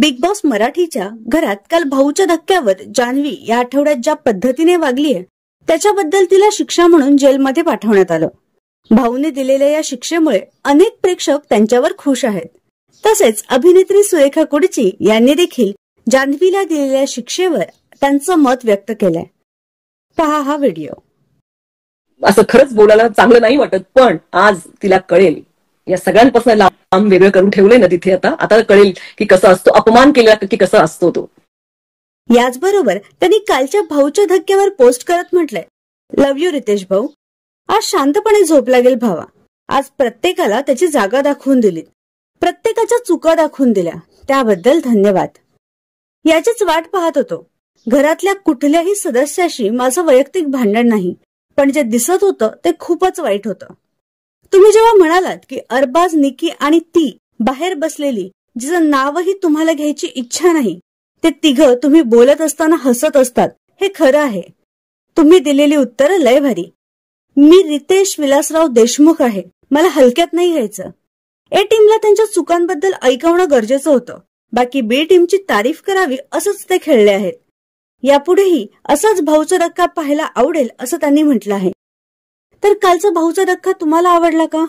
Big boss मराठीच्या घरात काल भाऊच्या धक्क्यावर जान्हवी या आठवड्यात ज्या पद्धतीने वागलीये त्याच्याबद्दल तिला शिक्षा म्हणून जेलमध्ये पाठवण्यात आलं. भाऊने दिलेल्या या शिक्षेमुळे अनेक प्रेक्षक त्यांच्यावर खुश आहेत. तसेच अभिनेत्री सुरेखा कुडची यांनी देखील जान्हवीला दिलेल्या शिक्षेवर त्यांचं मत व्यक्त केलंय. पहा हा व्हिडिओ. असं खरंच बोलायला चांगलं नाही वाटत, पण आज तिला कळेल. या सगळ्यांपासून लांब वेगळं करून ठेवलंय ना तिथे. आता कळेल की कसं असतो अपमान केला की कसा असतो तो. याचबरोबर त्यांनी कालच्या भाऊच्या धक्क्यावर पोस्ट करत म्हटलंय, लव्ह यू रितेश भाऊ. आज शांतपणे झोप लागेल भावा. आज प्रत्येकाला त्याची जागा दाखवून दिली, प्रत्येकाच्या चुका दाखवून दिल्या, त्याबद्दल धन्यवाद. याचीच वाट पाहत होतो. घरातल्या कुठल्याही सदस्याशी माझं वैयक्तिक भांडण नाही, पण जे दिसत होतं ते खूपच वाईट होतं. तुम्ही जेव्हा म्हणालात की अरबाज, निकी आणि ती बाहेर बसलेली जिचं नावही तुम्हाला घ्यायची इच्छा नाही, ते तिघं तुम्ही बोलत असताना हसत असतात, हे खरं आहे. तुम्ही दिलेली उत्तरं लय भारी. मी रितेश विलासराव देशमुख आहे, मला हलक्यात नाही घ्यायचं. ए टीमला त्यांच्या चुकांबद्दल ऐकवणं गरजेचं होतं, बाकी बी टीमची तारीफ करावी असंच ते खेळले आहेत. यापुढेही असाच भाऊचा धक्का पाहायला आवडेल असं त्यांनी म्हटलं आहे. तर कालचा भाऊचा धक्का तुम्हाला आवडला का?